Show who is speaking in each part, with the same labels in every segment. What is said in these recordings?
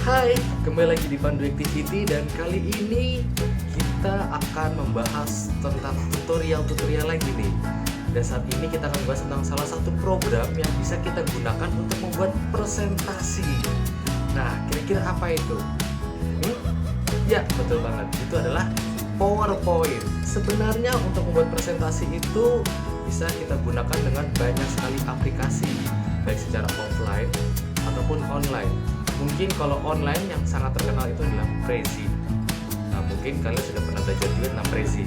Speaker 1: Hai, kembali lagi di Pandu Activity dan kali ini kita akan membahas tentang tutorial-tutorial lagi nih. Dan saat ini kita akan membahas tentang salah satu program yang bisa kita gunakan untuk membuat presentasi. Nah, kira-kira apa itu? Ya, betul banget. Itu adalah PowerPoint. Sebenarnya untuk membuat presentasi itu bisa kita gunakan dengan banyak sekali aplikasi, baik secara offline ataupun online. Mungkin kalau online yang sangat terkenal itu adalah Prezi. Nah, mungkin kalian sudah pernah belajar juga tentang Prezi.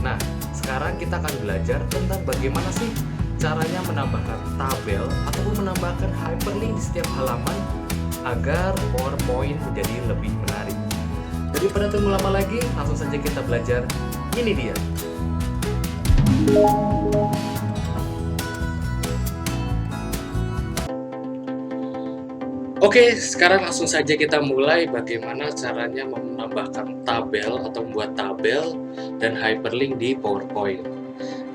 Speaker 1: Nah, sekarang kita akan belajar tentang bagaimana sih caranya menambahkan tabel ataupun menambahkan hyperlink di setiap halaman agar PowerPoint menjadi lebih menarik. Daripada tunggu lama lagi, langsung saja kita belajar. Ini dia. Oke, sekarang langsung saja kita mulai bagaimana caranya menambahkan tabel atau membuat tabel dan hyperlink di PowerPoint.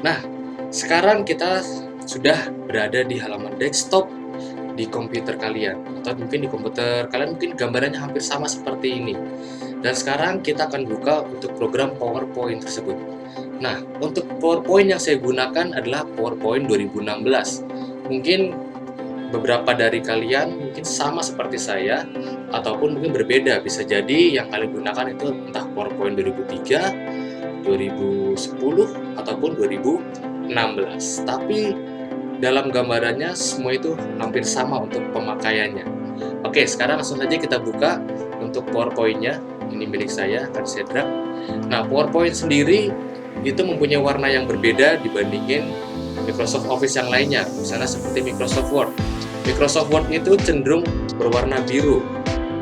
Speaker 1: Nah, sekarang kita sudah berada di halaman desktop di komputer kalian, atau mungkin di komputer kalian mungkin gambarannya hampir sama seperti ini. Dan sekarang kita akan buka untuk program PowerPoint tersebut. Nah, untuk PowerPoint yang saya gunakan adalah PowerPoint 2016. Mungkin beberapa dari kalian mungkin sama seperti saya ataupun mungkin berbeda, bisa jadi yang kalian gunakan itu entah PowerPoint 2003, 2010 ataupun 2016. Tapi dalam gambarannya semua itu hampir sama untuk pemakaiannya. Oke, sekarang langsung saja kita buka untuk PowerPoint-nya. Ini milik saya, akan saya drag. Nah, PowerPoint sendiri itu mempunyai warna yang berbeda dibandingin Microsoft Office yang lainnya, misalnya seperti Microsoft Word. Microsoft Word itu cenderung berwarna biru,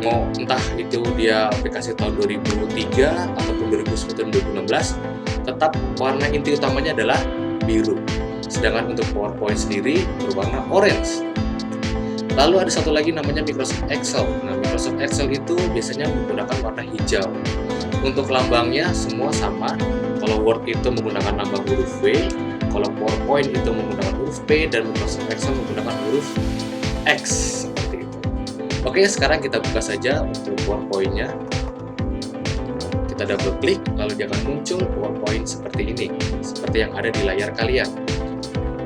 Speaker 1: mau entah itu dia aplikasi tahun 2003 ataupun 2010-2016, tetap warna inti utamanya adalah biru. Sedangkan untuk PowerPoint sendiri berwarna orange. Lalu ada satu lagi namanya Microsoft Excel. Nah, Microsoft Excel itu biasanya menggunakan warna hijau. Untuk lambangnya semua sama. Kalau Word itu menggunakan lambang huruf V, kalau PowerPoint itu menggunakan huruf P, dan Microsoft Excel menggunakan huruf X, seperti itu. Oke, sekarang kita buka saja untuk PowerPoint-nya. Kita double klik, lalu dia akan muncul PowerPoint seperti ini, seperti yang ada di layar kalian.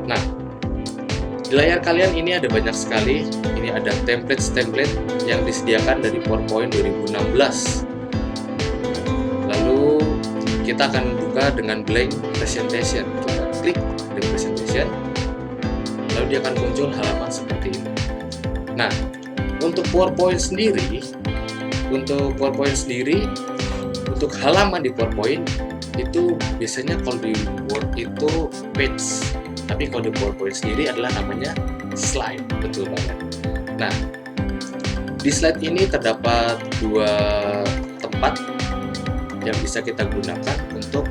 Speaker 1: Nah, di layar kalian ini ada banyak sekali. Ini ada template yang disediakan dari PowerPoint 2016. Lalu kita akan buka dengan blank presentation. Kita klik blank presentation, lalu dia akan muncul halaman seperti ini. Nah, untuk PowerPoint sendiri, untuk halaman di PowerPoint itu biasanya kalau di Word itu page, tapi kalau di PowerPoint sendiri adalah namanya slide. Betul banget. Nah, di slide ini terdapat dua tempat yang bisa kita gunakan untuk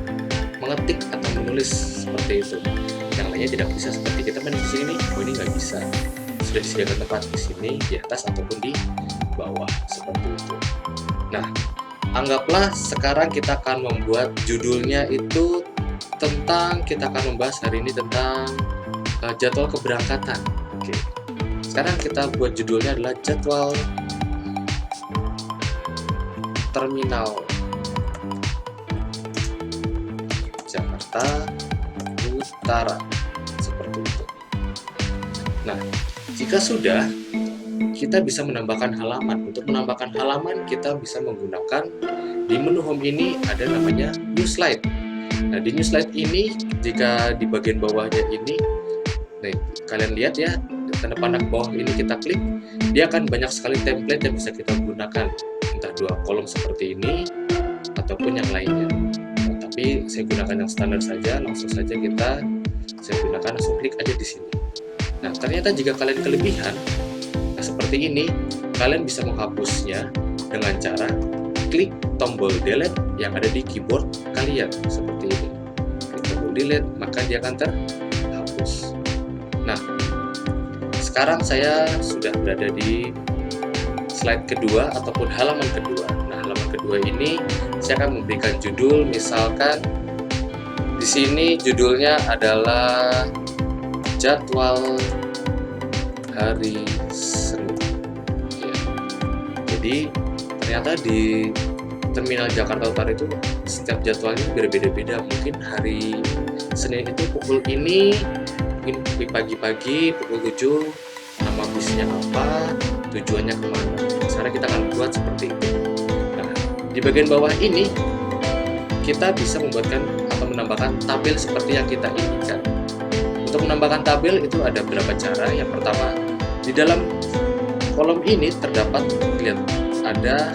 Speaker 1: mengetik atau menulis seperti itu. Yang lainnya tidak bisa, seperti kita main di sini. Oh, ini nggak bisa. Sudah disediakan tempat di sini, di atas ataupun di bawah, seperti itu. Nah, anggaplah sekarang kita akan membuat judulnya itu tentang, kita akan membahas hari ini tentang jadwal keberangkatan. Oke. Sekarang kita buat judulnya adalah jadwal terminal Jakarta Utara, seperti itu. Nah, jika sudah, kita bisa menambahkan halaman. Untuk menambahkan halaman, kita bisa menggunakan di menu home ini ada namanya new slide. Nah, di new slide ini, jika di bagian bawahnya ini, nih, kalian lihat ya, tanda panah bawah ini kita klik, dia akan banyak sekali template yang bisa kita gunakan, entah dua kolom seperti ini ataupun yang lainnya. Nah, tapi saya gunakan yang standar saja, langsung saja saya gunakan, langsung klik aja di sini. Nah, ternyata jika kalian kelebihan, nah seperti ini, kalian bisa menghapusnya dengan cara klik tombol delete yang ada di keyboard kalian, seperti ini. Klik tombol delete, maka dia akan terhapus. Nah, sekarang saya sudah berada di slide kedua ataupun halaman kedua. Nah, halaman kedua ini saya akan memberikan judul, misalkan di sini judulnya adalah jadwal hari Senin. Ya. Jadi Jadi ternyata di Terminal Jakarta Utara itu setiap jadwalnya berbeda-beda. Mungkin hari Senin itu pukul ini, mungkin pagi-pagi pukul 7, nama bisnya apa, tujuannya kemana. Sekarang kita akan buat seperti itu. Nah, di bagian bawah ini kita bisa membuatkan atau menambahkan tabel seperti yang kita inginkan. Untuk menambahkan tabel itu ada beberapa cara. Yang pertama, di dalam kolom ini terdapat, lihat, ada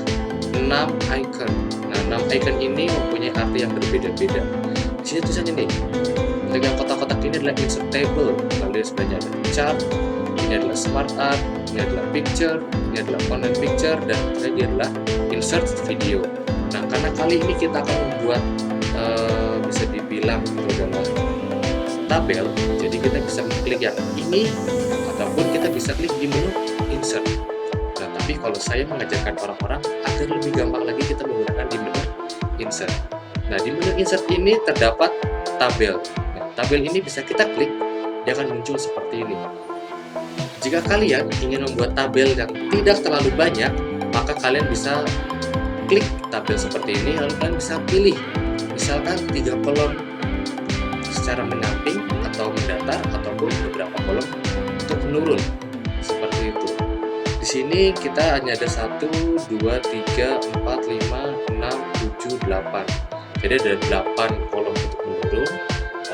Speaker 1: 6 icon. Nah, 6 icon ini mempunyai arti yang berbeda-beda. Di sini tulisannya nih, untuk yang kotak-kotak ini adalah insert table, lalu sebenarnya ada chart, ini adalah smart art, ini adalah picture, ini adalah content picture, dan ini adalah insert video. Nah, karena kali ini kita akan membuat bisa dibilang itu adalah tabel, jadi kita bisa mengklik yang ini ataupun kita bisa klik di menu insert. Nah, tapi kalau saya mengajarkan orang-orang agar lebih gampang lagi, kita menggunakan di menu insert. Nah, di menu insert ini terdapat tabel. Nah, tabel ini bisa kita klik, dia akan muncul seperti ini. Jika kalian ingin membuat tabel yang tidak terlalu banyak, maka kalian bisa klik tabel seperti ini, lalu kalian bisa pilih misalkan 3 kolom secara menyamping atau mendatar, ataupun beberapa kolom untuk menurun seperti itu. Di sini kita hanya ada 1, 2, 3, 4, 5, 6, 7, 8. Jadi ada 8 kolom untuk menurun,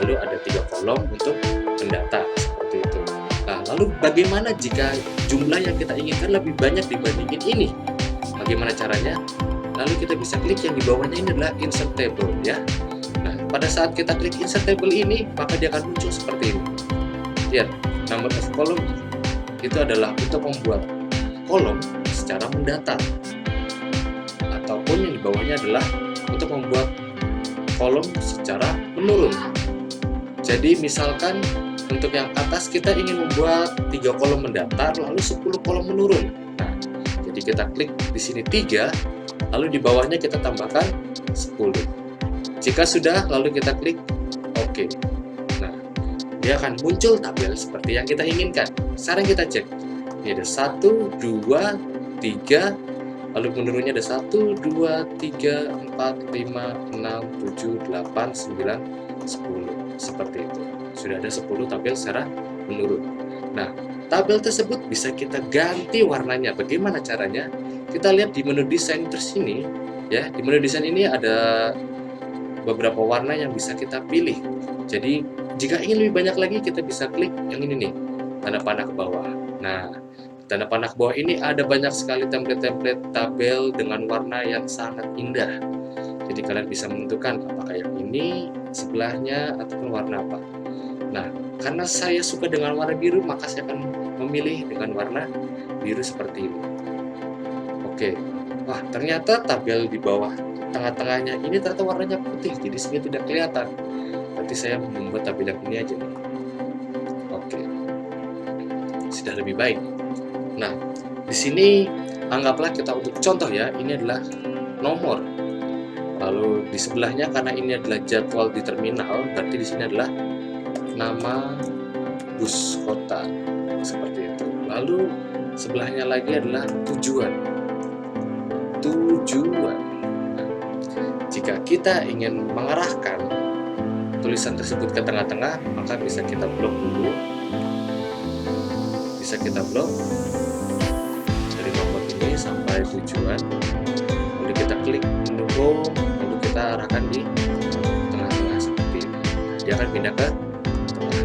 Speaker 1: lalu ada 3 kolom untuk mendatar seperti itu. Nah, lalu bagaimana jika jumlah yang kita inginkan lebih banyak dibandingin ini? Bagaimana caranya? Lalu kita bisa klik yang di bawahnya, ini adalah insert table ya. Nah, pada saat kita klik insert table ini, maka dia akan muncul seperti ini. Lihat, number of column itu adalah untuk membuat kolom secara mendatar, ataupun yang di bawahnya adalah untuk membuat kolom secara menurun. Jadi misalkan untuk yang atas kita ingin membuat 3 kolom mendatar lalu 10 kolom menurun. Nah, jadi kita klik di sini 3, lalu di bawahnya kita tambahkan 10. Jika sudah, lalu kita klik OK. Nah, dia akan muncul tabel seperti yang kita inginkan. Sekarang kita cek. Ini ada 1, 2, 3, lalu menurunnya ada 1, 2, 3, 4, 5, 6, 7, 8, 9, 10. Seperti itu. Sudah ada 10 tabel secara menurun. Nah, tabel tersebut bisa kita ganti warnanya. Bagaimana caranya? Kita lihat di menu desain tersini ya. Di menu desain ini ada beberapa warna yang bisa kita pilih. Jadi jika ingin lebih banyak lagi, kita bisa klik yang ini nih, tanda panah ke bawah. Nah, tanda panah ke bawah ini ada banyak sekali template-template tabel dengan warna yang sangat indah. Jadi kalian bisa menentukan apakah yang ini sebelahnya ataupun warna apa. Nah, karena saya suka dengan warna biru, maka saya akan memilih dengan warna biru seperti ini. Oke, wah ternyata tabel di bawah tengah-tengahnya ini ternyata warnanya putih, jadi sehingga tidak kelihatan. Berarti saya membuat tabel yang ini aja nih. Oke, sudah lebih baik. Nah, di sini anggaplah kita untuk contoh ya, ini adalah nomor. Lalu di sebelahnya, karena ini adalah jadwal di terminal, berarti di sini adalah nama bus kota seperti itu. Lalu sebelahnya lagi adalah tujuan. Nah, jika kita ingin mengarahkan tulisan tersebut ke tengah-tengah, maka bisa kita blok dulu. Bisa kita blok dari nomor ini sampai tujuan. Lalu kita klik menu home, lalu kita arahkan di tengah-tengah seperti ini. Dia akan pindah ke tengah.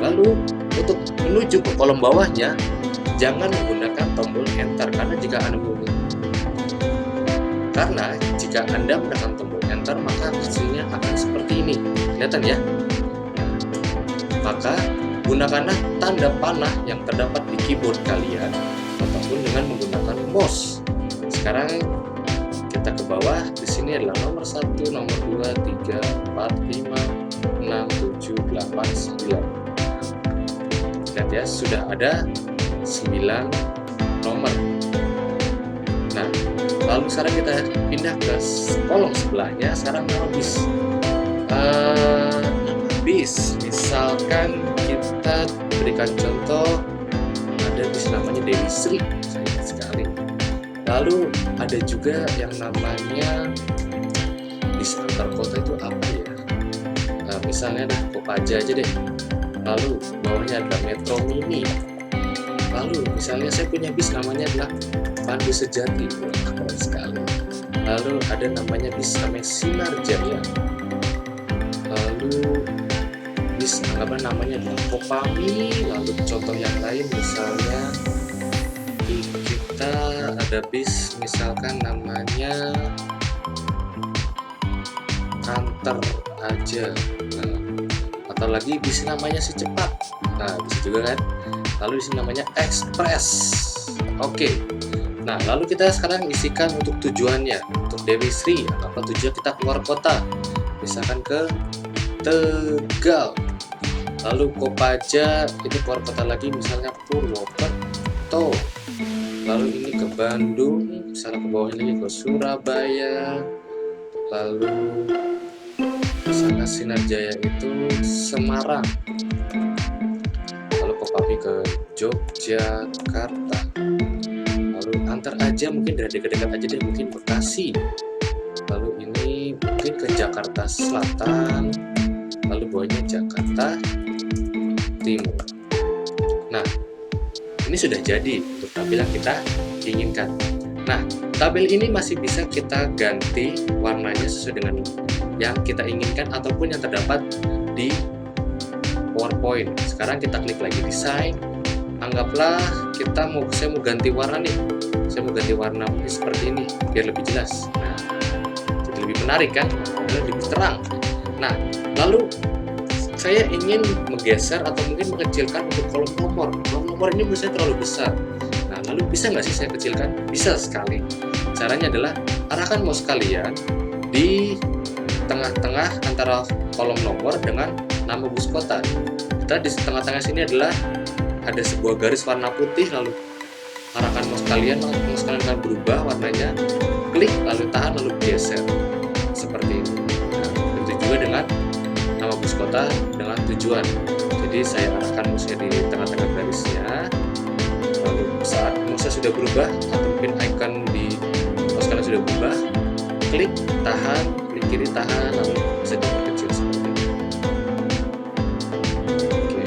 Speaker 1: Lalu untuk menuju ke kolom bawahnya, jangan menggunakan tombol enter, karena jika Anda menekan tombol enter, maka hasilnya akan seperti ini. Kelihatan ya? Maka gunakanlah tanda panah yang terdapat di keyboard kalian ataupun dengan menggunakan mouse. Sekarang kita ke bawah. Di sini adalah nomor 1, nomor 2, 3, 4, 5, 6, 7, 8, 9. Lihat ya, sudah ada 9 nomor. Nah, lalu sekarang kita pindah ke kolom sebelahnya. Sekarang nama bis. Misalkan kita berikan contoh, ada bis namanya Dewi Sri, sayang sekali. Lalu ada juga yang namanya bis antar kota itu apa ya? Misalnya dah Kopaja aja deh. Lalu bawahnya ada Metro Mini. Lalu misalnya saya punya bis namanya adalah Pandu Sejati. Wah, keren sekali. Lalu ada namanya bis namanya Sinar Jaya. Lalu bis namanya adalah Kopami. Lalu contoh yang lain misalnya kita ada bis misalkan namanya Kanter aja. Nah, atau lagi bis namanya Si Cepat. Nah, bisa juga kan. Lalu di sini namanya Express. Oke. Nah, lalu kita sekarang isikan untuk tujuannya. Untuk Dewi Sri, apa tujuan kita keluar kota? Misalkan ke Tegal. Lalu Kopaja itu keluar kota lagi, misalnya Purwokerto. Lalu ini ke Bandung, misalnya ke bawah lagi ke Surabaya. Lalu misalnya Sinar Jaya itu Semarang. Lalu Kopami ke Yogyakarta. Lalu antar aja mungkin dari dekat-dekat aja deh, mungkin Bekasi. Lalu ini mungkin ke Jakarta Selatan. Lalu bawahnya Jakarta Timur. Nah, ini sudah jadi untuk tabel yang kita inginkan. Nah, tabel ini masih bisa kita ganti warnanya sesuai dengan yang kita inginkan ataupun yang terdapat di PowerPoint. Sekarang kita klik lagi desain. Anggaplah saya mau ganti warna nih. Saya mau ganti warna seperti ini biar lebih jelas. Nah, jadi lebih menarik kan? Lebih terang. Nah, lalu saya ingin menggeser atau mungkin mengecilkan untuk kolom nomor. Kolom nomor ini menurut saya terlalu besar. Nah, lalu bisa nggak sih saya kecilkan? Bisa sekali. Caranya adalah arahkan mouse kalian di tengah-tengah antara kolom nomor dengan nama bus kota. Kita di tengah-tengah sini adalah ada sebuah garis warna putih, lalu arahkan mouse kalian akan berubah warnanya. Klik, lalu tahan, lalu geser. Seperti ini. Nah, begitu juga dengan nama bus kota dengan tujuan. Jadi saya arahkan mouse di tengah-tengah garisnya. Lalu saat mouse sudah berubah atau mungkin icon di mouse kalian sudah berubah, klik tahan, klik kiri tahan, lalu bisa diperkecil seperti ini. Oke.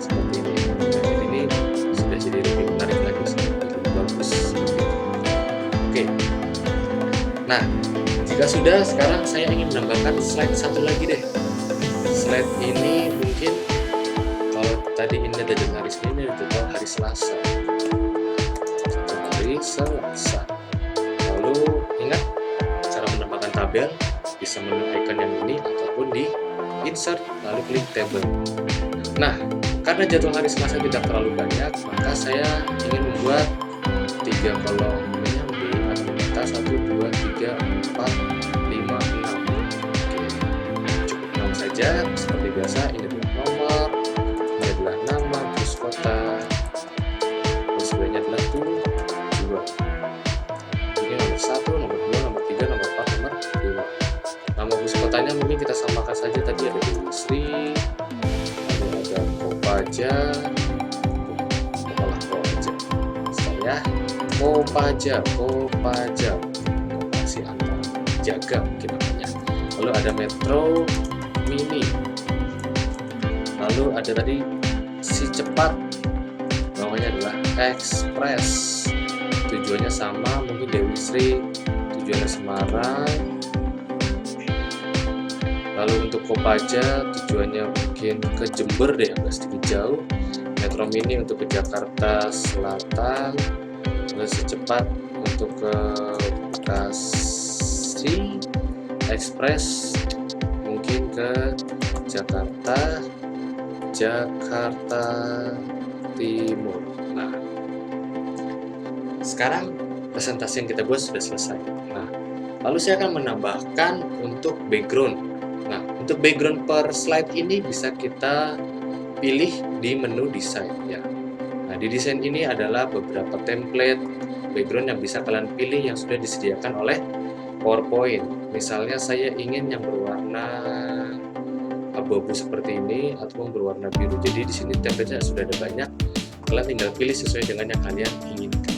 Speaker 1: Seperti ini. Nah, ini sudah jadi lebih menarik lagi, lebih bagus. Oke. Nah, jika sudah, sekarang saya ingin menambahkan slide satu lagi deh. Slide ini mungkin kalau tadi ini ada hari Senin, ini ada hari Selasa. Hari Selasa. Lalu ingat cara menambahkan tabel, bisa menu icon yang ini ataupun di insert lalu klik table. Nah, karena jadwal hari Selasa tidak terlalu banyak, maka saya ingin membuat 3 kolom menyambi atau data 1, 2, 3, 4, 5, 6. Oke, cukup 6 saja. Seperti biasa, ini adalah nomor, ini adalah nama bus kota, terus sebenarnya adalah tujuan. Ini nomor 1, nomor 2, nomor 3, nomor 4, nomor 5. Nama bus kotanya mungkin kita samakan saja, tadi ada Dewi Sri, lalu ada Kopaja, ya, Kopaja, Kopasi antar jaga mungkin namanya. Lalu ada Metro Mini, lalu ada tadi Si Cepat, bawahnya adalah Express, tujuannya sama, mungkin Dewi Sri, tujuannya Semarang. Lalu untuk Kopaja tujuannya mungkin ke Jember deh, agak sedikit jauh. Metro Mini untuk ke Jakarta Selatan, lalu Si Cepat untuk ke Bekasi, Express mungkin ke Jakarta Timur. Nah, sekarang presentasi yang kita buat sudah selesai. Nah, lalu saya akan menambahkan untuk background. Nah, untuk background per slide ini bisa kita pilih di menu desain ya. Nah, di desain ini adalah beberapa template background yang bisa kalian pilih yang sudah disediakan oleh PowerPoint. Misalnya saya ingin yang berwarna abu-abu seperti ini ataupun berwarna biru. Jadi di sini template-nya sudah ada banyak, kalian tinggal pilih sesuai dengan yang kalian inginkan.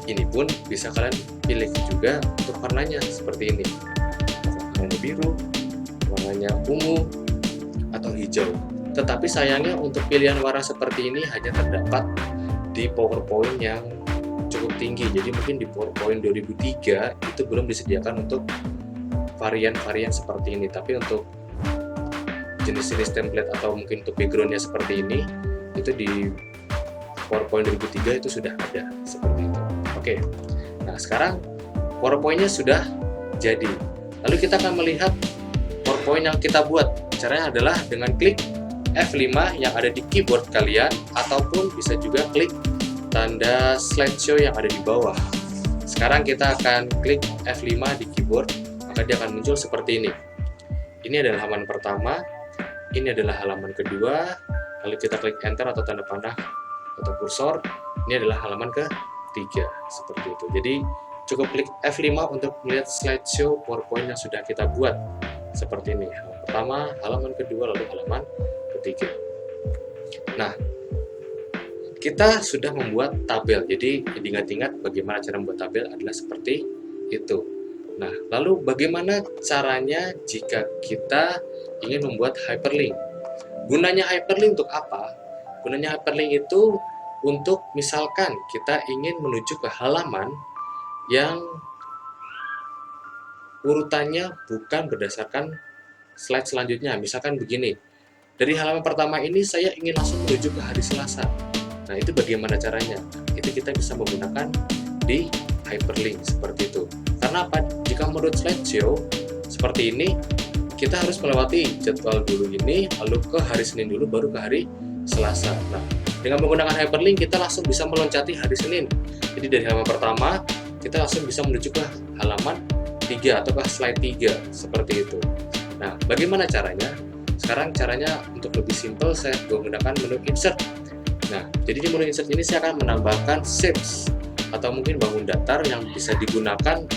Speaker 1: Ini pun bisa kalian pilih juga untuk warnanya seperti ini, warnanya biru, warnanya ungu, atau hijau. Tetapi sayangnya untuk pilihan warna seperti ini hanya terdapat di PowerPoint yang cukup tinggi. Jadi mungkin di PowerPoint 2003 itu belum disediakan untuk varian-varian seperti ini. Tapi untuk jenis-jenis template atau mungkin untuk backgroundnya seperti ini, itu di PowerPoint 2003 itu sudah ada seperti itu. Oke, nah sekarang PowerPoint-nya sudah jadi. Lalu kita akan melihat PowerPoint yang kita buat. Caranya adalah dengan klik F5 yang ada di keyboard kalian, ataupun bisa juga klik tanda slideshow yang ada di bawah. Sekarang kita akan klik F5 di keyboard, maka dia akan muncul seperti ini. Ini adalah halaman pertama, ini adalah halaman kedua, lalu kita klik enter atau tanda panah atau kursor, ini adalah halaman ketiga, seperti itu. Jadi cukup klik F5 untuk melihat slideshow PowerPoint yang sudah kita buat seperti ini. Halaman pertama, halaman kedua, lalu halaman ketiga. Nah, kita sudah membuat tabel. Jadi ingat-ingat bagaimana cara membuat tabel adalah seperti itu. Nah, lalu bagaimana caranya jika kita ingin membuat hyperlink? Gunanya hyperlink untuk apa? Gunanya hyperlink itu untuk misalkan kita ingin menuju ke halaman yang urutannya bukan berdasarkan slide selanjutnya. Misalkan begini, dari halaman pertama ini saya ingin langsung menuju ke hari Selasa. Nah, itu bagaimana caranya? Itu kita bisa menggunakan di hyperlink seperti itu. Karena apa? Jika menurut slideshow seperti ini, kita harus melewati jadwal dulu ini, lalu ke hari Senin dulu, baru ke hari Selasa. Nah, dengan menggunakan hyperlink kita langsung bisa meloncati hari Senin. Jadi dari halaman pertama kita langsung bisa menuju ke halaman 3 atau ke slide 3 seperti itu. Nah, bagaimana caranya? Sekarang caranya untuk lebih simpel, saya menggunakan menu insert. Nah, jadi di menu insert ini saya akan menambahkan shapes atau mungkin bangun datar yang bisa digunakan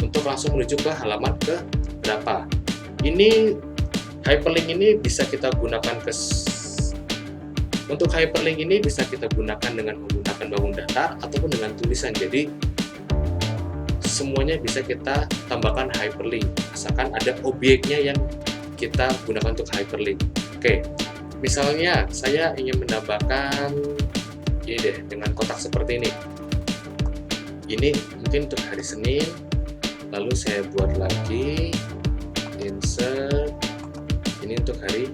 Speaker 1: untuk langsung menuju ke halaman ke berapa. Ini hyperlink ini bisa kita gunakan untuk hyperlink ini bisa kita gunakan dengan menggunakan bangun datar ataupun dengan tulisan. Jadi semuanya bisa kita tambahkan hyperlink, asalkan ada objeknya yang kita gunakan untuk hyperlink. Oke, misalnya saya ingin menambahkan ini deh dengan kotak seperti ini. Ini mungkin untuk hari Senin, lalu saya buat lagi insert ini untuk hari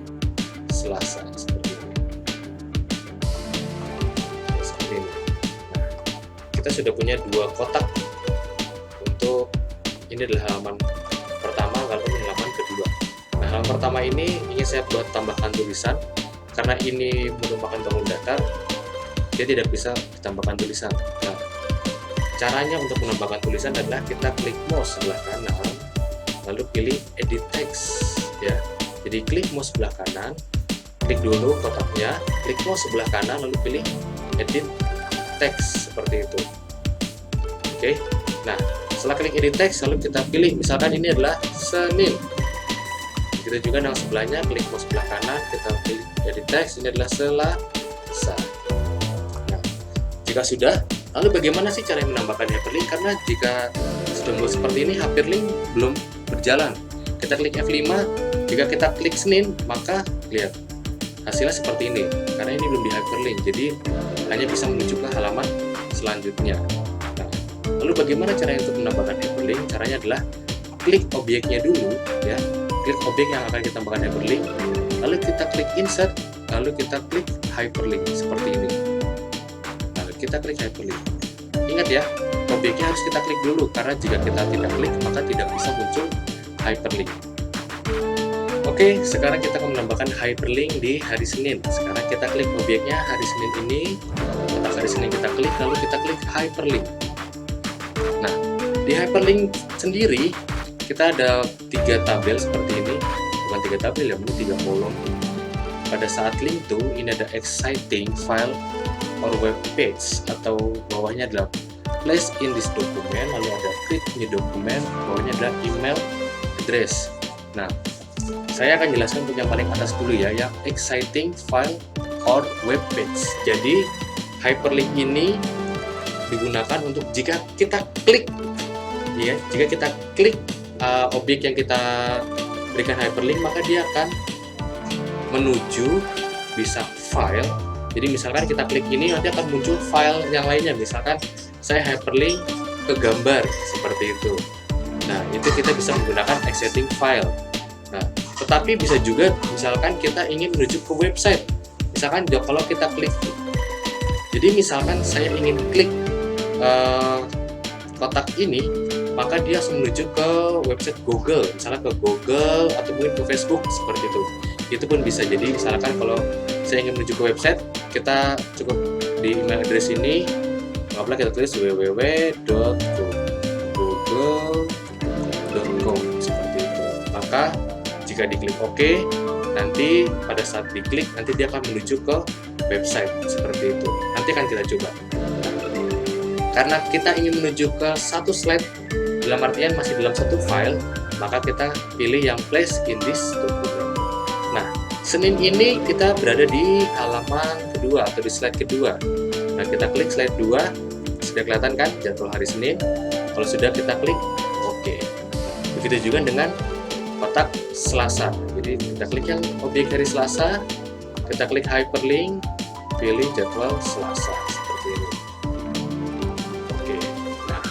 Speaker 1: Selasa seperti ini. Seperti ini. Nah, kita sudah punya dua kotak untuk ini adalah halaman pertama, lalu halaman kedua. Nah, halaman pertama ini ingin saya buat tambahkan tulisan, karena ini merupakan bangun datar, dia tidak bisa ditambahkan tulisan. Nah, caranya untuk menambahkan tulisan adalah kita klik mouse sebelah kanan, lalu pilih edit text ya. Jadi klik mouse sebelah kanan, klik dulu kotaknya, klik mouse sebelah kanan, lalu pilih edit text seperti itu. Oke, nah setelah klik edit text, lalu kita pilih misalkan ini adalah Senin. Kita juga yang sebelahnya klik mouse sebelah kanan, kita pilih edit text, ini adalah Selasa. Nah, jika sudah, lalu bagaimana sih cara menambahkan hyperlink? Karena jika sudah membuat seperti ini, hyperlink belum berjalan. Kita klik F5, jika kita klik Senin, maka lihat hasilnya seperti ini. Karena ini belum di hyperlink, jadi hanya bisa menuju ke halaman selanjutnya. Nah, lalu bagaimana caranya untuk menambahkan hyperlink? Caranya adalah klik objeknya dulu, ya. Klik objek yang akan kita tambahkan hyperlink, lalu kita klik insert, lalu kita klik hyperlink seperti ini. Lalu kita klik hyperlink. Ingat ya, objeknya harus kita klik dulu, karena jika kita tidak klik maka tidak bisa muncul hyperlink. Oke, sekarang kita akan menambahkan hyperlink di hari Senin. Sekarang kita klik objeknya hari Senin ini, kotak hari Senin kita klik, lalu kita klik hyperlink. Nah, di hyperlink sendiri kita ada 3 tabel seperti ini, bukan 3 tabel ya, ini 3 kolom. Pada saat link to, ini ada exciting file or web page, atau bawahnya adalah place in this document, lalu ada create new document, bawahnya adalah email address. Nah, Saya akan jelaskan untuk yang paling atas dulu ya, yang exciting file or web page. Jadi hyperlink ini digunakan untuk jika kita klik, ya, jika kita klik objek yang kita berikan hyperlink, maka dia akan menuju bisa file. Jadi misalkan kita klik ini, nanti akan muncul file yang lainnya. Misalkan saya hyperlink ke gambar seperti itu. Nah, itu kita bisa menggunakan exciting file. Nah, tetapi bisa juga misalkan kita ingin menuju ke website. Misalkan kalau kita klik, jadi misalkan saya ingin klik kotak ini, maka dia langsung menuju ke website Google, misalnya ke Google atau mungkin ke Facebook seperti itu. Itu pun bisa. Jadi misalkan kalau saya ingin menuju ke website, kita cukup di email address ini, apabila kita tulis www.google.com seperti itu. Maka jika diklik OK, nanti pada saat diklik nanti dia akan menuju ke website seperti itu. Nanti akan kita coba. Karena kita ingin menuju ke satu slide, dalam artian masih dalam satu file, maka kita pilih yang place in this document. Nah, Senin ini kita berada di halaman kedua atau di slide kedua. Nah, kita klik slide 2, sudah kelihatan kan jadwal hari Senin. Kalau sudah, kita klik OK. Begitu juga dengan kotak Selasa. Jadi kita klik yang objek hari Selasa, kita klik hyperlink, pilih jadwal Selasa seperti ini. Oke. Nah,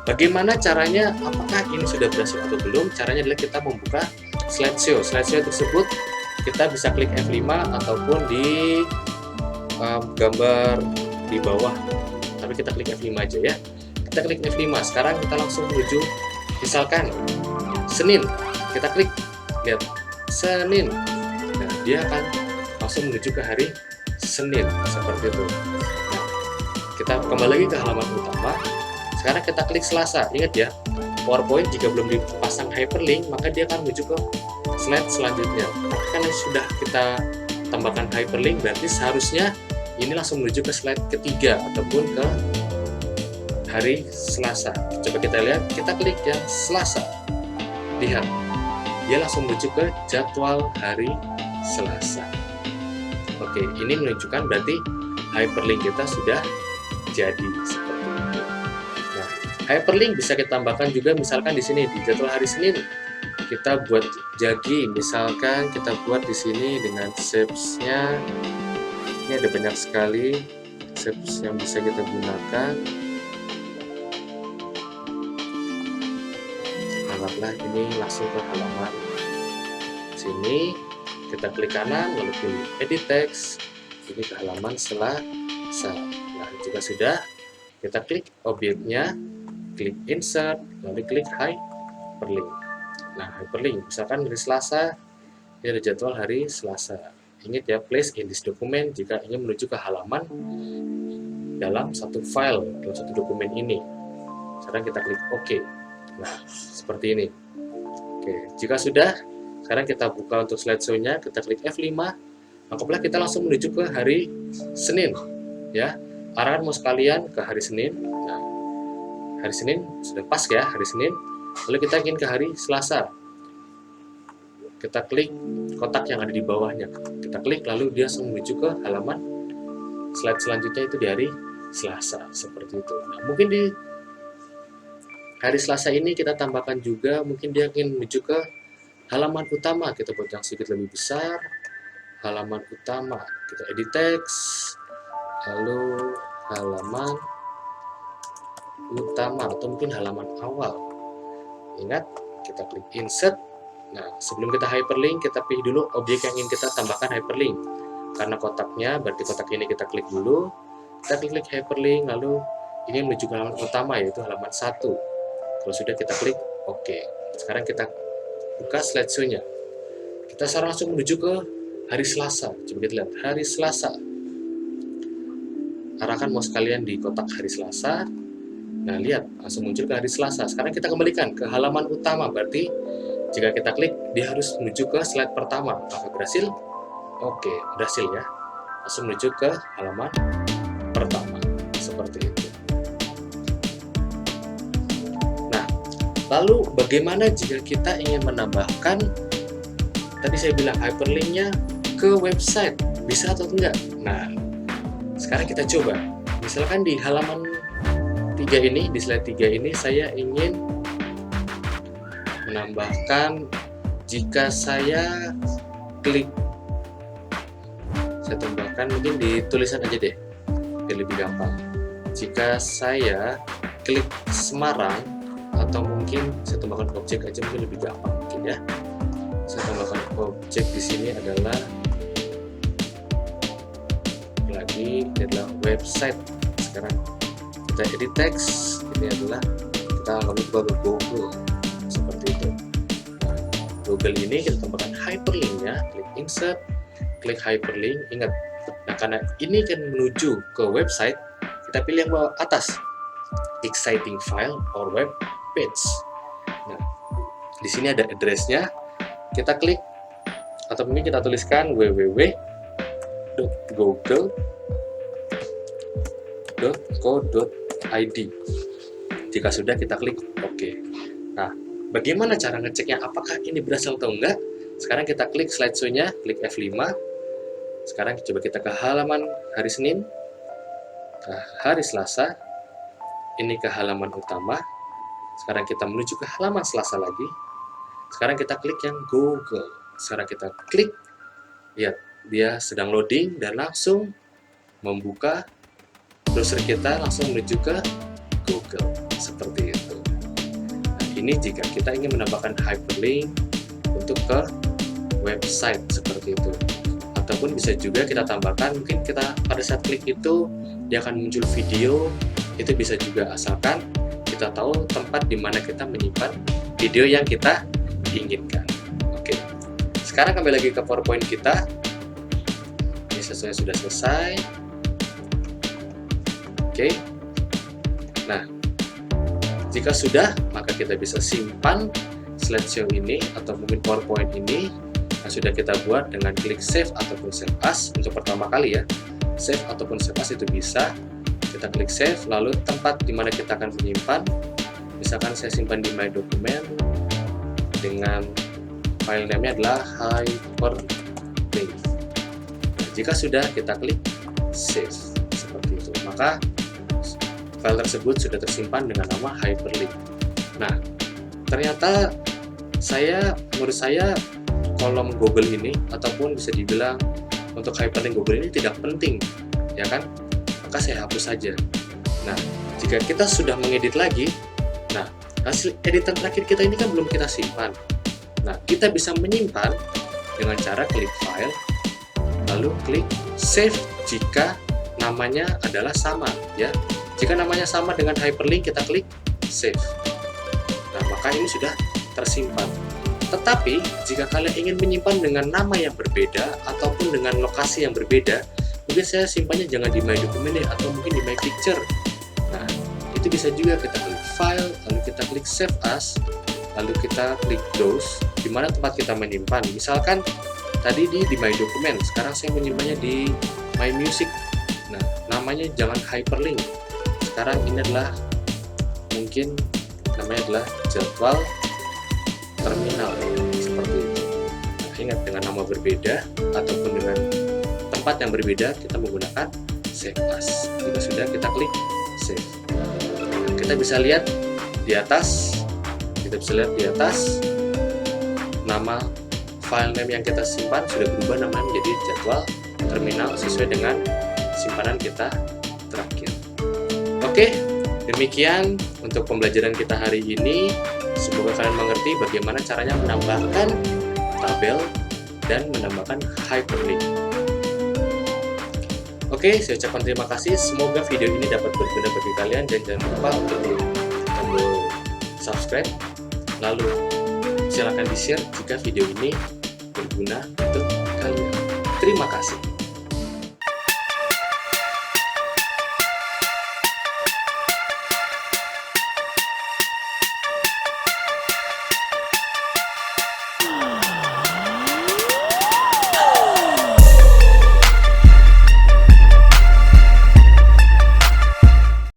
Speaker 1: bagaimana caranya? Apakah ini sudah berhasil atau belum? Caranya adalah kita membuka slideshow. Slideshow tersebut kita bisa klik F5 ataupun di gambar di bawah. Tapi kita klik F5 aja ya. Kita klik F5. Sekarang kita langsung menuju, misalkan Senin. Kita klik, lihat Senin. Nah, dia akan langsung menuju ke hari Senin seperti itu. Nah, kita kembali lagi ke halaman utama. Sekarang kita klik Selasa. Ingat ya, PowerPoint jika belum dipasang hyperlink, maka dia akan menuju ke slide selanjutnya. Karena sudah kita tambahkan hyperlink, berarti seharusnya ini langsung menuju ke slide ketiga ataupun ke hari Selasa. Coba kita lihat, kita klik yang Selasa. Lihat, dia langsung menuju ke jadwal hari Selasa. Oke, ini menunjukkan berarti hyperlink kita sudah jadi seperti itu. Nah, hyperlink bisa kita tambahkan juga, misalkan di sini di jadwal hari Senin kita buat jagi, misalkan kita buat di sini dengan shapes-nya. Ini ada banyak sekali shapes yang bisa kita gunakan. Anggaplah ini langsung ke halaman sini, kita klik kanan lalu pilih edit text, ini ke halaman Selasa. Nah, jika sudah, kita klik objeknya, klik insert, lalu klik hyperlink. Nah, hyperlink misalkan hari Selasa, ini ada jadwal hari Selasa. Ingat ya, place in this document jika ingin menuju ke halaman dalam satu file, dalam satu dokumen ini. Sekarang kita klik OK. Nah, seperti ini. Oke, jika sudah, sekarang kita buka untuk slideshow-nya, kita klik F5, maka kita langsung menuju ke hari Senin. Ya, arahkan mau sekalian ke hari Senin. Nah, hari Senin sudah pas ya, hari Senin. Lalu kita ingin ke hari Selasa. Kita klik kotak yang ada di bawahnya. Kita klik, lalu dia langsung menuju ke halaman slide selanjutnya, itu di hari Selasa. Seperti itu. Nah, mungkin di hari Selasa ini kita tambahkan juga, mungkin dia ingin menuju ke halaman utama. Kita buat yang sedikit lebih besar. Halaman utama. Kita edit text. Lalu halaman utama atau mungkin halaman awal. Ingat, kita klik insert. Nah, sebelum kita hyperlink, kita pilih dulu objek yang ingin kita tambahkan hyperlink. Karena kotaknya, berarti kotak ini kita klik dulu. Kita klik hyperlink, lalu ini menuju ke halaman utama, yaitu halaman 1. Kalau sudah, kita klik OK. Sekarang kita buka slideshow-nya. Kita sekarang langsung menuju ke hari Selasa. Coba kita lihat, hari Selasa. Arahkan mouse kalian di kotak hari Selasa. Nah, lihat, langsung muncul ke hari Selasa. Sekarang kita kembalikan ke halaman utama, berarti jika kita klik, dia harus menuju ke slide pertama. Apakah berhasil? Oke, berhasil ya. Langsung menuju ke halaman pertama. Seperti itu. Nah, lalu bagaimana jika kita ingin menambahkan tadi saya bilang hyperlinknya ke website, bisa atau enggak? Nah, sekarang kita coba. Misalkan di halaman 3 ini, di slide 3 ini saya ingin menambahkan, jika saya klik, saya tambahkan mungkin di tulisan aja deh, biar lebih gampang. Jika saya klik Semarang, atau mungkin saya tambahkan objek aja mungkin lebih gampang mungkin ya. Saya tambahkan objek di sini adalah website. Sekarang kita edit teks, ini adalah kita akan ubah ke Google seperti itu. Nah, Google ini kita tambahkan hyperlinknya, klik insert, klik hyperlink. Ingat, nah karena ini kan menuju ke website, kita pilih yang bawah atas, exciting file or web page. Nah, di sini ada address-nya, kita klik atau mungkin kita tuliskan www.go.id. Jika sudah, kita klik OK. Nah, bagaimana cara ngeceknya apakah ini berhasil atau enggak? Sekarang kita klik slideshow-nya, klik F5. Sekarang coba kita ke halaman hari Senin, ke hari Selasa, ini ke halaman utama. Sekarang kita menuju ke halaman Selasa lagi. Sekarang kita klik yang Google. Sekarang kita klik, lihat dia sedang loading dan langsung membuka browser kita, langsung menuju ke Google seperti itu. Nah, ini jika kita ingin menambahkan hyperlink untuk ke website seperti itu. Ataupun bisa juga kita tambahkan, mungkin kita pada saat klik itu dia akan muncul video, itu bisa juga, asalkan kita tahu tempat di mana kita menyimpan video yang kita inginkan. Oke, sekarang kembali lagi ke PowerPoint kita. Ini sesuai sudah selesai. Oke, nah jika sudah, maka kita bisa simpan slideshow ini atau mungkin PowerPoint ini yang sudah kita buat dengan klik save ataupun save as. Untuk pertama kali ya, save ataupun save as itu bisa. Kita klik save, lalu tempat di mana kita akan menyimpan, misalkan saya simpan di my document dengan file name-nya adalah hyperlink. Nah, jika sudah, kita klik save seperti itu, maka file tersebut sudah tersimpan dengan nama hyperlink. Nah, ternyata menurut saya kolom Google ini ataupun bisa dibilang untuk hyperlink Google ini tidak penting, ya kan? Maka saya hapus saja. Nah, jika kita sudah mengedit lagi, nah hasil editan terakhir kita ini kan belum kita simpan. Nah, kita bisa menyimpan dengan cara klik file, lalu klik save jika namanya adalah sama, ya. Jika namanya sama dengan hyperlink, kita klik save. Nah, maka ini sudah tersimpan. Tetapi, jika kalian ingin menyimpan dengan nama yang berbeda ataupun dengan lokasi yang berbeda, mungkin saya simpannya jangan di my document atau mungkin di my picture. Nah, itu bisa juga, kita klik file, lalu kita klik save as, lalu kita klik browse, di mana tempat kita menyimpan. Misalkan tadi di my document, sekarang saya menyimpannya di my music. Nah, namanya jangan hyperlink. Sekarang ini adalah mungkin namanya adalah jadwal terminal seperti itu. Nah, ingat, dengan nama berbeda ataupun dengan tempat yang berbeda, kita menggunakan save as. Jika sudah, kita klik save. Nah, kita bisa lihat di atas, nama file name yang kita simpan sudah berubah namanya menjadi jadwal terminal sesuai dengan simpanan kita terakhir. Oke, demikian untuk pembelajaran kita hari ini. Semoga kalian mengerti bagaimana caranya menambahkan tabel dan menambahkan hyperlink. Oke, saya ucapkan terima kasih. Semoga video ini dapat berguna bagi kalian, dan jangan lupa untuk tombol subscribe. Lalu silakan di-share jika video ini berguna untuk kalian. Terima kasih.